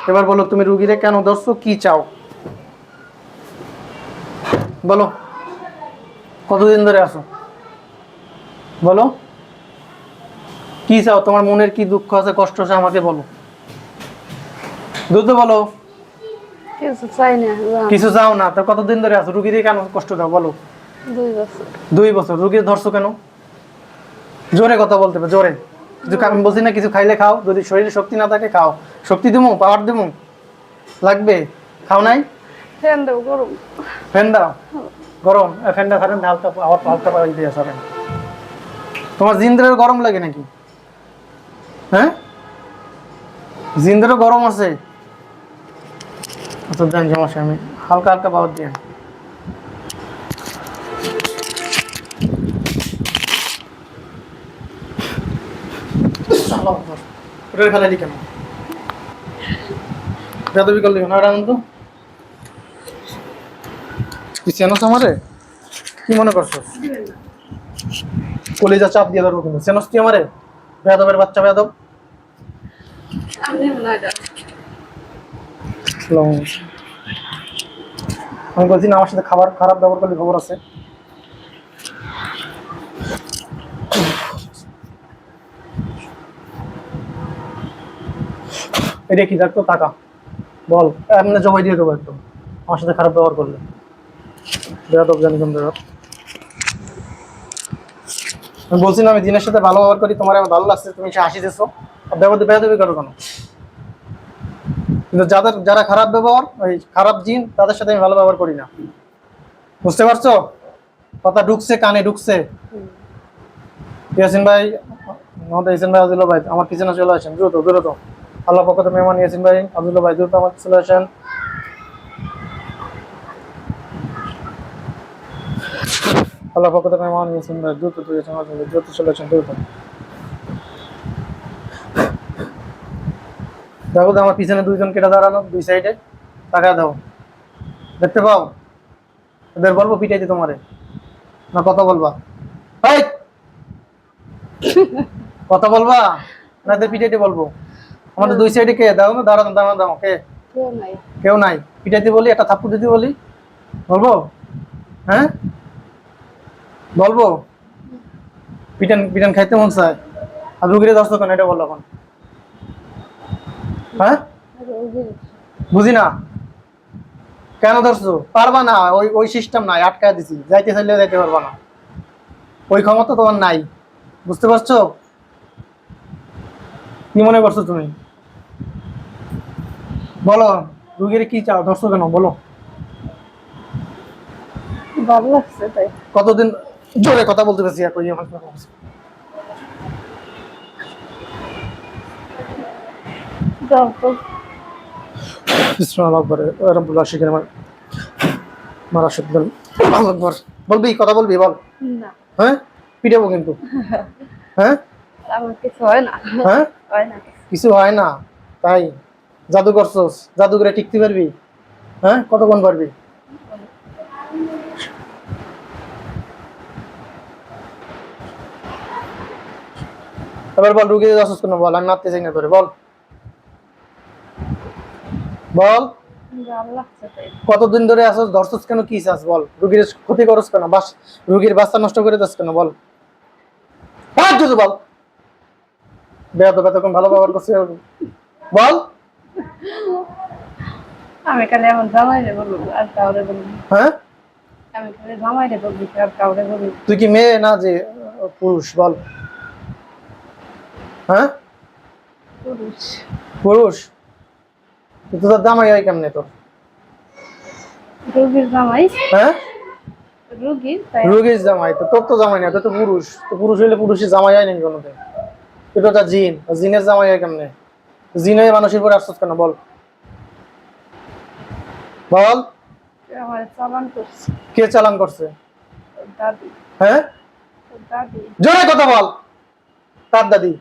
এবার বলো তুমি রুগীরে কেন ধরছো, কি চাও বলো, কতদিন ধরে আসো বলো, কি চাও, তোমার মনের কি দুঃখ আছে, কষ্ট আছে আমাকে বলো, দ্রুত বলো। কিছু চাই না। কিছু চাও না তো কতদিন ধরে আসো, রুগীরে কেন কষ্ট দাও বলো। 2 বছর। 2 বছর। রুগীর ধরছো কেন, জোরে কথা বলতে হবে, জোরে। কিছু আমি বলছি না কিছু খাইলে খাও, যদি শরীরে শক্তি না থাকে খাও, শক্তি দেবো, পাওয়ার দেবো, লাগবে, খাও নাই, ফ্যান দেবো গরম। ফ্যান দাও গরম, ফ্যানটা ছাড়েন হালকা, আবার হালকা পাওয়া দিয়ে ছাড়েন। তোমার জিন্দ্রের গরম লাগে নাকি, হ্যাঁ জিন্দ্রেরও গরম আছে, আচ্ছা দেন সমস্যা, আমি হালকা হালকা পাওয়ার দিয়ে। ওটার ফেলাইলি কেন, বেদবি করলি কেন, এটা আনন্দ কি চেনস আমারে, কি মনে করছো, কলিজা চাপ দিয়ে ধরবো কিন্তু, চেনস তুই আমারে, বেদবের বাচ্চা বেদব। আমি বলছি না আমার সাথে খাবার খারাপ ব্যবহার করলে খবর আছে। এটা কি দেখতো, টাকা বল, এমনি জমাই দিয়ে দেবো একদম, আমার সাথে খারাপ ব্যবহার করলে, বেয়াদব জানি কোন বেয়াদব। আমি বলছি না আমি দিনের সাথে ভালো ব্যবহার করি, তোমার আমার ভালো লাগছে, তুমি এসে হাসিতেছো, বেয়াদবি করো কেন, কিন্তু যারা খারাপ ব্যবহার, ওই খারাপ জিন, তাদের সাথে আমি ভালো ব্যবহার করি না, বুঝতে পারছো, কথা ঢুকছে কানে ঢুকছে। ইয়াসিন ভাই, আমাদের ইয়াসিন ভাই, আব্দুল্লাহ ভাই আমার পিছনে চলে আসেন, দ্রুত দ্রুত, আল্লাহ পক্ষে মেহমান ইয়াসিন ভাই, আব্দুল্লাহ ভাই দ্রুত আমার চলে আসেন। আল্লাহ পক্ষে মেহমান ইয়াসিন ভাই দ্রুত দ্রুত চলে আসেন, দ্রুত। দেখো তো আমার পিছনে দুইজন কেটে দাঁড়ানো, দুই সাইডে, টাকা দাও, দেখতে পাও, এদের বলবো পিটাইতে তোমারে, না কথা বলবা, এই কথা বলবা না এদের পিটাইতে বলবো, আমাদের দুই সাইডে কে দাও না, দাঁড়ানো দাঁড়ানো দাও, কে কেউ নাই, পিটাইতে বলি, একটা থাপ্পড় দিতে বলি, বলবো, হ্যাঁ বলবো, পিটান পিটান খাইতে মন চায়, আর রুগীরে দর্শক কেন এটা বললো এখন, হ্যাঁ বুঝি না, কেন ধরছো, পারবা না, ওই ওই সিস্টেম নাই, আটকায় দিছি, যাইতে চাইলে যাইতে পারবা না, ওই ক্ষমতা তোমার নাই, বুঝতে পারছো, কি মনে করছো তুমি বলো, রুগীর কি চাও, ধরছো কেন বলো, ভালো লাগছে তাই। কতদিন জোরে কথা বলতে পেরেছি, যাও তো। বলবি কথা বলবি বল, না হ্যাঁ পিটাবো কিন্তু, হ্যাঁ আমার কিছু হয় না। হ্যাঁ হয় না কিছু হয় না, তাই জাদু করছস, জাদু করে টিকতে পারবি, হ্যাঁ কতক্ষণ পারবি, এবার বল রুগী অসুস্থ কেন বল, আমি মারতে চাই না তোরে, বল বল, ভালো লাগছে তাই। কতদিন ধরে আসছ, ধরছস কেন, কি চাস বল, রুগীর ক্ষতি করছ কেন, বাস রুগীর বাচ্চা নষ্ট করে দিস কেন বল, বল বেয়াদব, এতক্ষণ ভালো ব্যবহার করছিস বল, আমি খালি আমার জামাইরে বলবো আর কাউরে বলবো, হ্যাঁ আমি খালি জামাইরে বলবি আর কাউরে বলবো। তুই কি মেয়ে না যে পুরুষ বল, হ্যাঁ পুরুষ। পুরুষ, তুই তোর জামাই হয় কেমনে তোর, রোগীর জামাই। হ্যাঁ রোগীর তাই। রুগীর জামাই, তো তোর তো জামাই না, তোর তো পুরুষ, তো পুরুষ হইলে পুরুষের জামাই হয় নাকি কোনোদিন, তুই তো একটা জিন, জিনের জামাই হয় কেমনে, জিন হয়ে মানুষের উপরে আসছিস কেন বল, বল আমার চালান করছে কে চালান করছে, দাদি। হ্যাঁ দাদি। জোরে কথা বল, তার দাদি,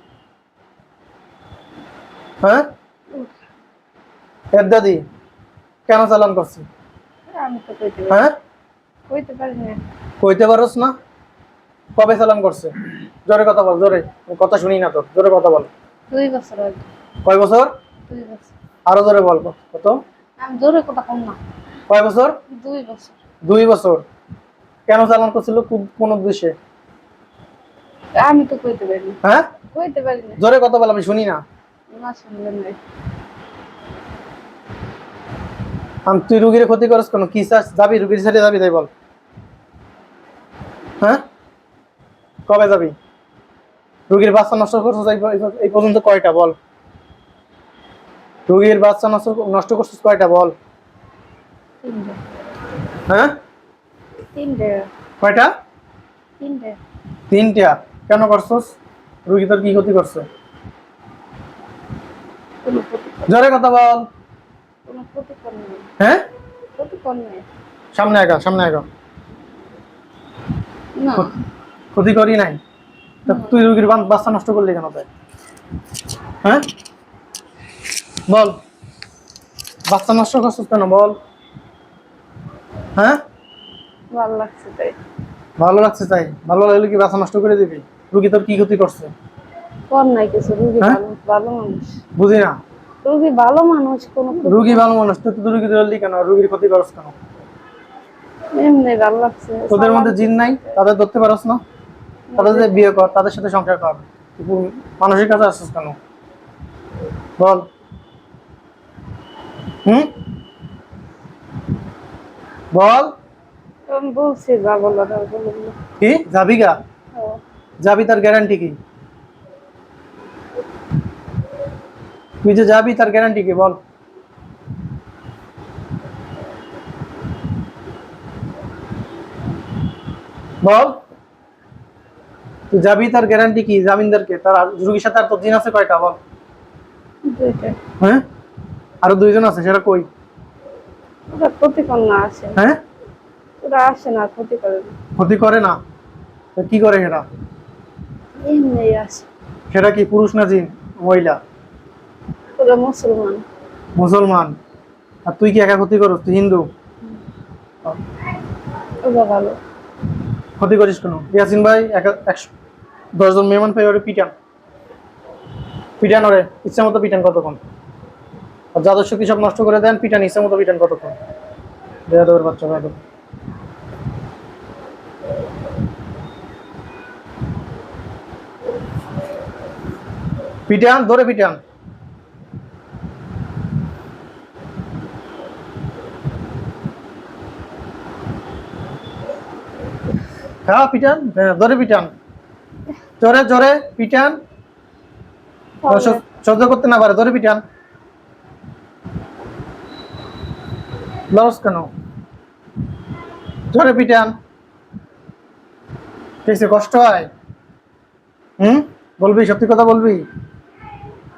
হ্যাঁ এর দাদি কেন চালান করছে, আমি তো কইতে পারি। হ্যাঁ কইতে পারি না। কইতে পারোস না, কবে চালান করছে, জোরে কথা বল, জোরে, আমি কথা শুনি না তোর, জোরে কথা বল, 2 বছর আগে। কয় বছর, 2 বছর। আরো জোরে বল, কত? আমি জোরে কথা কম না। কয় বছর? 2 বছর। 2 বছর। কেন চালান করছিল, কোন উদ্দেশ্যে? আমি তো কইতে পারি না। হ্যাঁ, কইতে পারি না। জোরে কথা বল, আমি শুনি না। না শুনলেন না। তুই রুগীর ক্ষতি করস কেন? কি চাস? যাবি রুগীর সাথে যাবি, তাই বল। হ্যাঁ, কবে যাবি? রুগীর বাচ্চা নষ্ট করছিস এই পর্যন্ত কয়টা বল? রুগীর বাচ্চা নষ্ট করছিস কয়টা বল? 3টে। হ্যাঁ, 3টে। কয়টা? 3টে। 3টা। কেন করছিস? রুগী তোর কি ক্ষতি করছে? কোনো ক্ষতি করে- জোরে কথা বল। কোনো ক্ষতি করে নাই। হ্যাঁ, ক্ষতি করে নাই। সামনে আগা, সামনে আগা। না। ক্ষতি করি নাই। তা তুই রুগীর বাচ্চা নষ্ট করলি কেন তাই? হ্যাঁ, বল। বাচ্চা নষ্ট করছিস কেন বল? হ্যাঁ, ভালো লাগছে তাই। ভালো লাগছে তাই? ভালো লাগলে কি বাচ্চা নষ্ট করে দিবি? রুগী তোর কি ক্ষতি করছে? কর নাই কিছু। রুগী হ্যাঁ? ভালো ভালো মানুষ। বুঝি না। রুগী ভালো মানুষ, কোনো ক্ষতি রুগী ভালো মানুষ, তুই তো রুগী ধরলি কেন? রুগীর ক্ষতি করছ কেন? এমনি ভালো লাগছে। তোদের মধ্যে জিন নাই? তাদের ধরতে পারস না? তাদের সাথে বিয়ে কর, তাদের সাথে সংসার কর। তুই মানুষের কাছে আসছিস কেন বল? হুম, বল। আমি বলছি যাবো না, বলবো না। কি যাবি গা? ও, যাবি, তার গ্যারান্টি কি? তুই যে যাবি তার গ্যারান্টি কি বল? বল, তুই যাবি তার গ্যারান্টি কি? জামিনদারকে, তার রুগীর সাথে আর তোর জিন আছে কয়টা বল? 2টে। হ্যাঁ, আরো 2জন আছে, সেটা কই? ওরা ক্ষতি করে না, আসে না। হ্যাঁ, ওরা আসে না, ক্ষতি করে না। ক্ষতি করে না? তো কি করে সেটা? এমনি আসে। সেটা কি পুরুষ না জিন, মহিলা? ওরা মুসলমান। মুসলমান। আর তুই কি একা ক্ষতি করস? তুই হিন্দু। ওরা ভালো। ক্ষতি করিস কেন? ইয়াসিন ভাই 10জন মেহমান পেয়ে ওরে পিটান, পিটান ওরে ইচ্ছা মতো পিটান। কতক্ষণ? আর যাদব শক্তি সব নষ্ট করে দেন, পিটান ইচ্ছা মতো পিটান। কতক্ষণ? বেয়াদবের বাচ্চা, বেয়াদব। পিটান, ধরে পিটান। হ্যাঁ, পিটান, হ্যাঁ, ধরে পিটান। জোরে জোরে পিটান। সহ্য করতে না পারে, ধরে পিটান। লস কেন? জোরে পিটান। ঠিক কষ্ট হয়? বলবি, সত্যি কথা বলবি?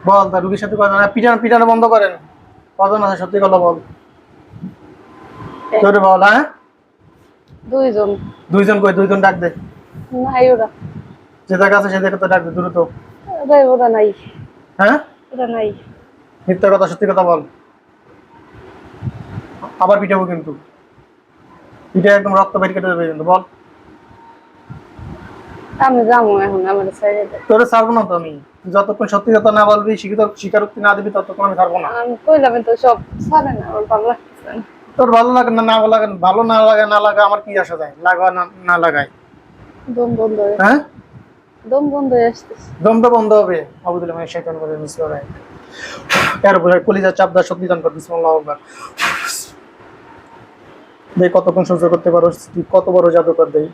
বল, তার রুগীর সাথে কথা না, পিটান পিটানো বন্ধ করেন। কজন আছে, সত্যি কথা বল। জোরে বল। হ্যাঁ, 2জন। 2জন কই? 2জন ডাক দে। নাই ওরা। যে জায়গা আছে সে জায়গা তো ডাক দে দ্রুত। ওরা নাই। হ্যাঁ, ওরা নাই। মিথ্যা কথা, সত্যি কথা বল। আবার পিটাবো কিন্তু। পিঠে একদম রক্ত বের কেটে দেবে কিন্তু। বল। আমি যাবো এখন, আমার ছেড়ে দে। তোরে ছাড়বো না তো আমি। যতক্ষণ সত্যি কথা না বলবি, স্বীকারোক্তি না দিবি, ততক্ষণ আমি ছাড়বো না। আমি কইলাম তো সব ছাড়ে না, আমার ভালো লাগতেছে না। তোর ভালো লাগে না, না লাগে, ভালো না লাগে, না লাগা আমার কি আসা যায়? লাগা না না লাগাই। দম বন্ধ হয়ে হ্যাঁ, দম বন্ধ হয়ে আসতেছে। দম তো বন্ধ হবে। আবুদুল মানে শয়তান বলে মিসরাই। এর উপরে কলিজা চাপদার শক্তি দান কর। বিসমিল্লাহু আকবার। দেখ কতক্ষণ সহ্য করতে পারো, কত বড় জাদুকর। দেই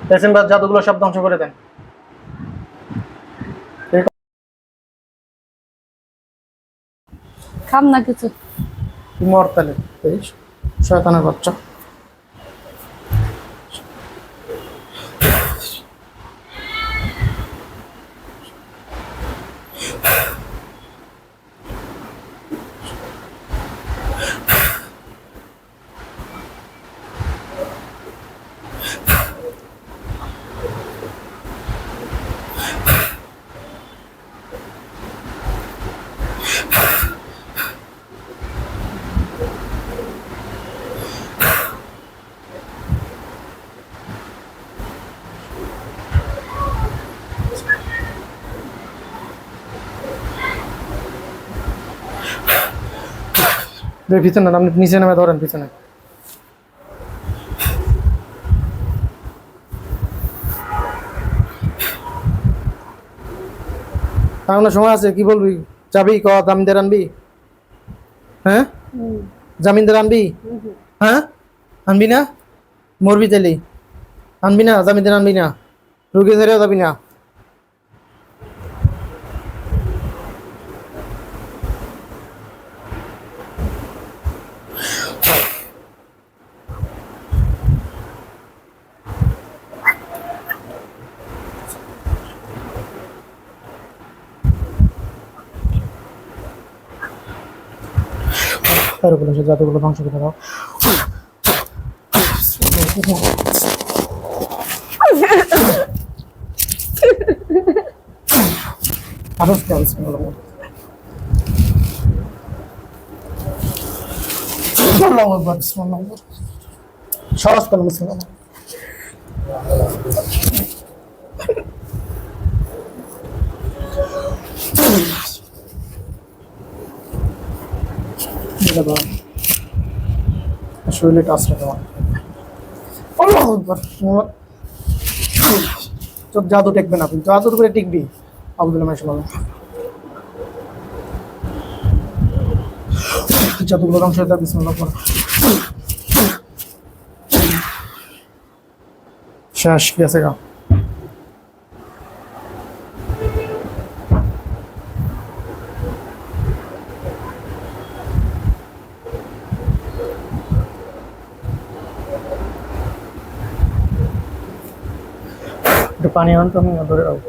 পেশেন্ট, জাদুগুলো সব ধ্বংস করে দেন। খাম না কিছু। মরতালে শয়তানের বাচ্চা। পিছনে না, আপনি নিচে নামে ধরেন পিছনে। এখনো সময় আছে, কি বলবি? যাবি ক, জামিনদার আনবি? হ্যাঁ, জামিনদার আনবি? হ্যাঁ, আনবি না? মরবি তাইলে আনবি না? জামিনদার আনবি না? রুগী ধরেও যাবি না? তারপরে সে জাতগুলো ধ্বংস করে দাও। সরস করে শরীরে টাচ রাখা তোর জাদু টেকবে না, তুই জাদুর করে টিকবি। আব্দুল মাশাআল্লাহ, জাদুগুলো ধ্বংস হয়ে যাবে। বিসমিল্লাহ পড়ো। শেষ কি আছে গা? একটু পানি আন তো, আমি ধরে রাখবো।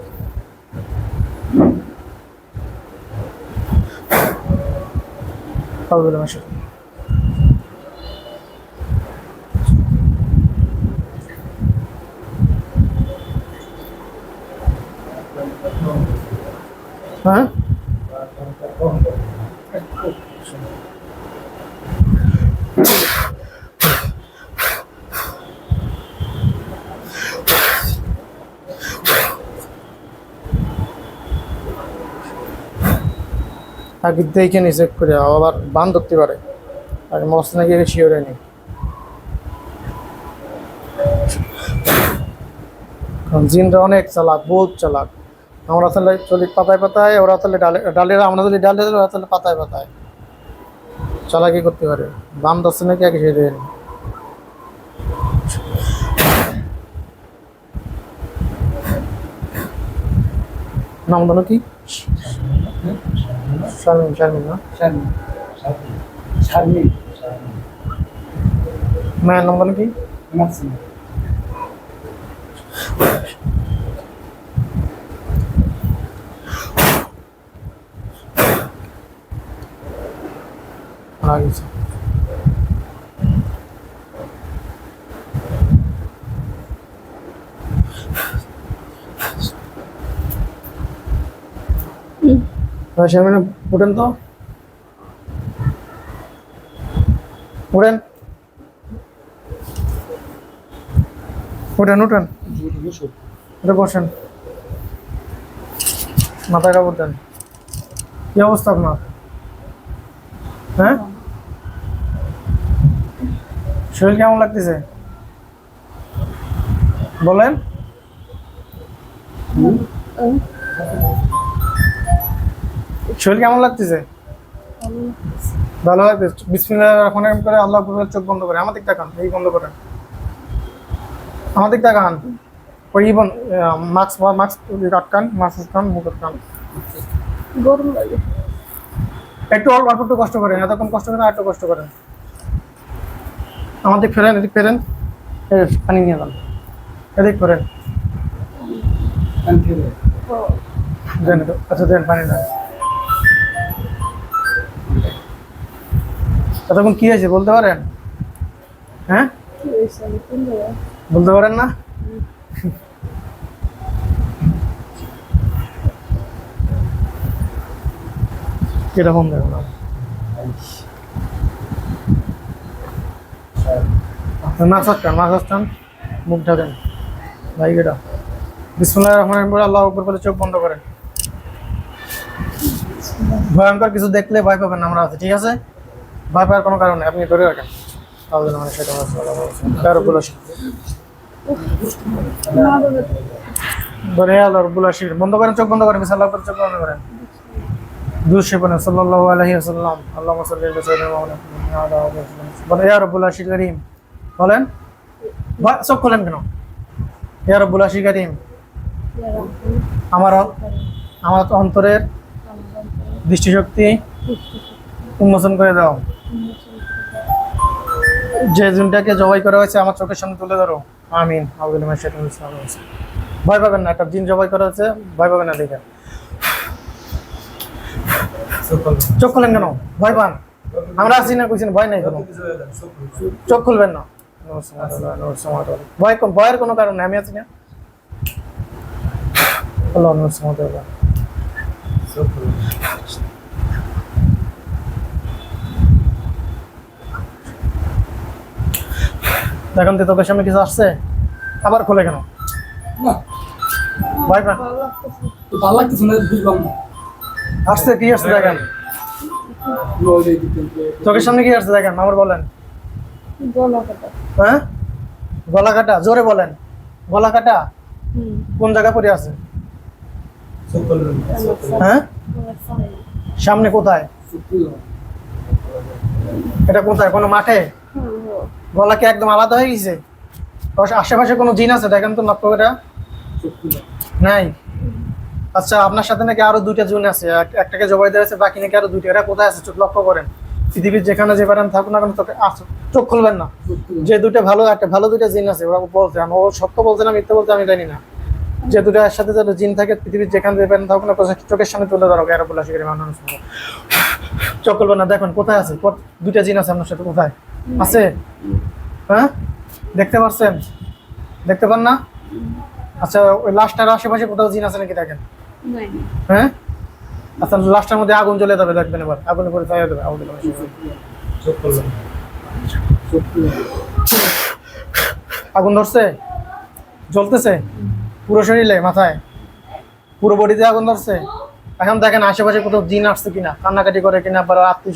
আব্দুল মাশাআল্লাহ, হ্যাঁ আগে দেখে নি, চেক করে আবার বান ধরতে পারে। আর মস্ত নাকি শিওরে নি, কারণ জিনরা অনেক চালাক, বহুত চালাক। আমরা তাহলে চলি পাতায় পাতায়, ওরা তাহলে ডালে ডালের, আমরা তাহলে ডালে, ওরা তাহলে পাতায় পাতায় চালাকি করতে পারে। বাম ধরছে নাকি আগে সেরে নি। নাম বলো কি? শারমিন, শারমিন না? মায়ের নাম বলো কি? মারা গেছে। শারমিন উঠেন তো, উঠেন উঠেন উঠেন, উঠে বসেন, মাথায় কাপড় দেন। কি অবস্থা আপনার? হ্যাঁ, শরীর কেমন লাগতেছে বলেন? শরীর কেমন লাগতেছে? ভালো লাগতেছে। বিসমিল্লাহির রহমানির রহিম করে আল্লাহ আকবার, চোখ বন্ধ করে আমার দিক তাকান, এই বন্ধ করেন, আমার দিক তাকান। ওই মাস্ক মাস্ক আটকান, মাস্ক আটকান, মুখ আটকান। গরম লাগে। একটু অল্প অল্প একটু কষ্ট করেন, এতক্ষণ কষ্ট করেন, আর একটু কষ্ট করেন। আমার দিক ফেরেন, এদিক ফেরেন, পানি নিয়ে যান, এদিক ফেরেন, দেন। আচ্ছা দেন, পানি দেন। এতক্ষণ কি হয়েছে বলতে পারেন? হ্যাঁ, বলতে পারেন না? কিরকম দেখুন, মাছ আসতাম, মাছ আসতাম, মুখ ঢাকেন ভাই। কেটা বিসমিল্লাহির রহমানির রহিম আল্লাহু আকবার বলে চোখ বন্ধ করেন। ভয়ঙ্কর কিছু দেখলে ভয় পাবেন না, আমরা আছি, ঠিক আছে? ভয় পাওয়ার কোনো কারণ নেই, আপনি ধরে রাখেন। আউযু বিল্লাহি মিনাশ শাইতানির রাজিম। ইয়া রাব্বুল আশির। না বাবা ধরে আল্লাহ রাব্বুল আশির। বন্ধ করেন, চোখ বন্ধ করেন, বিসমিল্লাহ করে চোখ বন্ধ করেন। দুরূদ শরীফ পড়েন, সাল্লাল্লাহু আলাইহি ওয়াসাল্লাম। আল্লাহুম্মা সাল্লি আলা সাইয়্যিদিনা মুহাম্মাদিন ওয়া আলা আলিহি ওয়াসাল্লাম। বলেন ইয়া রাব্বুল আশির কারীম। বলেন, চোখ খোলেন কেন? ইয়া রাব্বুল আশির কারীম, ইয়া রাব্বি আমার আমার অন্তরের দৃষ্টিশক্তি উন্মোচন করে দাও। যে জিনটাকে জবাই করা হয়েছে আমার চোখের সামনে তুলে ধরো। আমিন। আউযু বিল্লাহি মিনাশ শাইতানির রাজিম। ভয় পাবেন না, একটা জিন জবাই করা হয়েছে, ভয় পাবেন না। দেখেন, চোখ খুলেন কেন? ভয় পান? আমরা আছি না, কইছেন ভয় নাই কোনো। চোখ খুলবেন না। ভয়ের কোনো কারণ নেই, আমি আছি না। আল্লাহ নমস্কার। দেখেন তো তোকে সামনে কিছু আসছে, আবার খুলে কেন? ভয় পান? ভালো লাগতেছে না, বুঝলাম না। আসছে কি আসছে দেখেন, চোখের সামনে কি আসছে দেখেন, আমার বলেন। গলা কাটা হ্যাঁ, গলা কাটা, জোরে বলেন। গলা কাটা কোন জায়গা পড়ে আছে? হ্যাঁ, সামনে কোথায়? এটা কোথায়? কোনো মাঠে? গলা কি একদম আলাদা হয়ে গেছে? আশেপাশে কোনো জিন আছে দেখেন তো, লক্ষ্য করে। নাই? আচ্ছা, আপনার সাথে নাকি আরো দুইটা জিন আছে, একটাকে জবাই দেওয়া আছে, বাকি নাকি আরো দুইটা। এরা কোথায় আছে? চোখ লক্ষ্য করেন। পৃথিবীর যেখানে যে পারেন থাকুন না কেন, চোখ খুলবেন না। যে দুইটা ভালো দুইটা জিন আছে, ওরা বলছে, ও সত্য বলছে না মিথ্যা বলছে আমি জানি না। যে দুটো একসাথে যারা জিন থাকে পৃথিবীর যেখানে যে পারেন থাকুন না, চোখের সামনে তুলে ধরো। ইয়া রাব্বুল আশির কারীম। চোখ খুলবেন না, দেখুন কোথায় আছে। দুইটা জিন আছে আপনার সাথে, কোথায় আছে? হ্যাঁ, দেখতে পাচ্ছেন? দেখতে পান না? আচ্ছা, ওই লাশটার আশেপাশে কোথাও জিন আছে নাকি দেখেন। নাই হ্যাঁ, আচ্ছা, লাশটার মধ্যে আগুন জ্বলে যাবে, দেখবেন এবার আগুনে পরে ছায়া দেবে। আগুন ধরছে, জ্বলতেছে পুরো শরীরে, মাথায়, পুরো বডিতে আগুন ধরছে। এখন দেখেন আশেপাশে কোথাও জিন আসছে কিনা, কান্নাকাটি করে কিনা, আবার আত্মীয়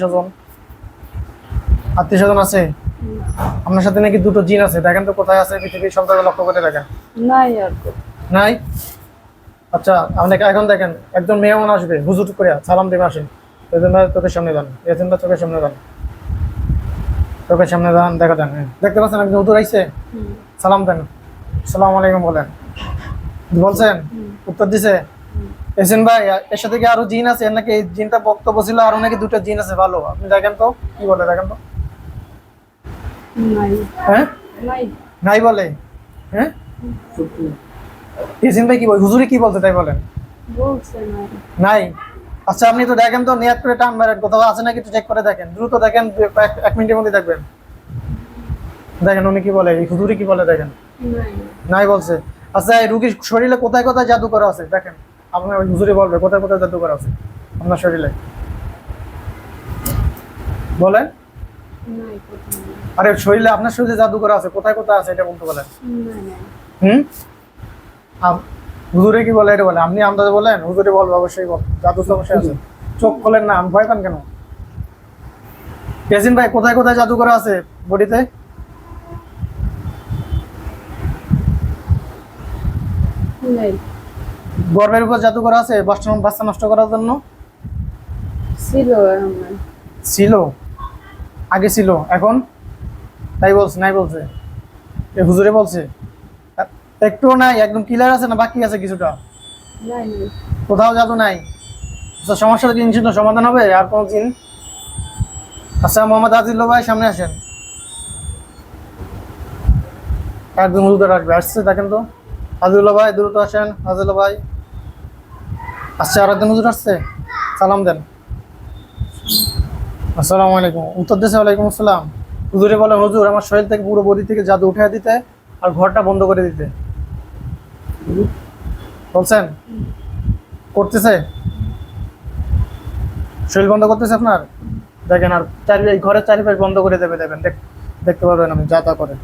স্বজন আছে। আপনার সাথে নাকি দুটো জিন আছে, দেখেন তো কোথায় আছে, পৃথিবীর সব জায়গায় লক্ষ্য করে দেখেন। নাই আর নাই? আচ্ছা, আপনাকে এখন দেখেন একজন মেহমান আসবে, হুজুর করে সালাম দেবে, আসেন। চোখের সামনে যান, চোখের সামনে যান, চোখের সামনে যান, দেখা দেন। দেখতে পাচ্ছেন একজন হুজুর আইছে, সালাম দেন, আসসালামু আলাইকুম বলেন। বলছেন, উত্তর দিছে। এসেন ভাই, এর সাথে কি আরো জিন আছে? এর নাকি এই জিনটা বক্তব্য ছিল, আরো নাকি দুটো জিন আছে ভালো। আপনি দেখেন তো কি বলে, দেখেন তো। নাই হ্যাঁ, নাই নাই বলে। হ্যাঁ, এসেন ভাই কি বল, হুজুরে কি বলছে তাই বলেন। বলছে নাই নাই? আচ্ছা, আপনি তো দেখেন তো, নিয়াত করে টান মারেন, কোথাও আছে নাকি একটু চেক করে দেখেন, দ্রুত দেখেন, 1 মিনিটের মধ্যে দেখবেন। দেখেন উনি কি বলে, এই হুজুরে কি বলে, দেখেন। নাই নাই বলছে। আচ্ছা, এই রুগীর শরীরে কোথায় কোথায় জাদু করা আছে দেখেন, আপনার ওই হুজুরে বলবে কোথায় কোথায় জাদু করা আছে আপনার শরীরে, বলেন। নাই কোথাও নাই। আরে শরীরে, আপনার শরীরে জাদু করা আছে, কোথায় কোথায় আছে এটা বলতে বলেন। নাই নাই হুম, হুজুরে কি বলে এটা বলে, আপনি আন্দাজে বলেন, হুজুরে বলবে অবশ্যই বল, জাদু তো অবশ্যই আছে। চোখ খোলেন না, আমি ভয় পান কেন? ইয়াসিন ভাই, কোথায় কোথায় জাদু করা আছে বডিতে? নাই গর্ভের উপর জাদু করা আছে বাচ্চা নষ্ট করার জন্য? ছিল আমার ছিল, আগে ছিল, এখন তাই বলছে, নাই বলছে, এ হুজুরে বলছে। একটুও নাই, একদম ক্লিয়ার আছে না বাকি আছে কিছুটা? নাই নাই কোথাও জাদু নাই। আচ্ছা, সমস্যাটা জিনিস সমাধান হবে আর কোন জিন? আচ্ছা, মোহাম্মদ আজিজুল্লাহ ভাই সামনে আসেন, একদম হুজুর আসবে, আসছে দেখেন তো। আজিজুল্লাহ ভাই দ্রুত আসেন, আজিজুল্লাহ ভাই আসছে, আর একজন হুজুর আসছে, সালাম দেন। আসসালামু আলাইকুম। উত্তর দিয়েছে ওয়ালাইকুম আসসালাম। হুজুরে বলে, হুজুর আমার শরীর থেকে পুরো বডি থেকে জাদু উঠে দিতে আর ঘরটা বন্ধ করে দিতে বলছেন। করতেছে, শরীর বন্ধ করতেছে আপনার, দেখেন। আর এই ঘরের চারিপাশ বন্ধ করে দেবে, দেখবেন, দেখতে পারবেন আমি যা তা করে।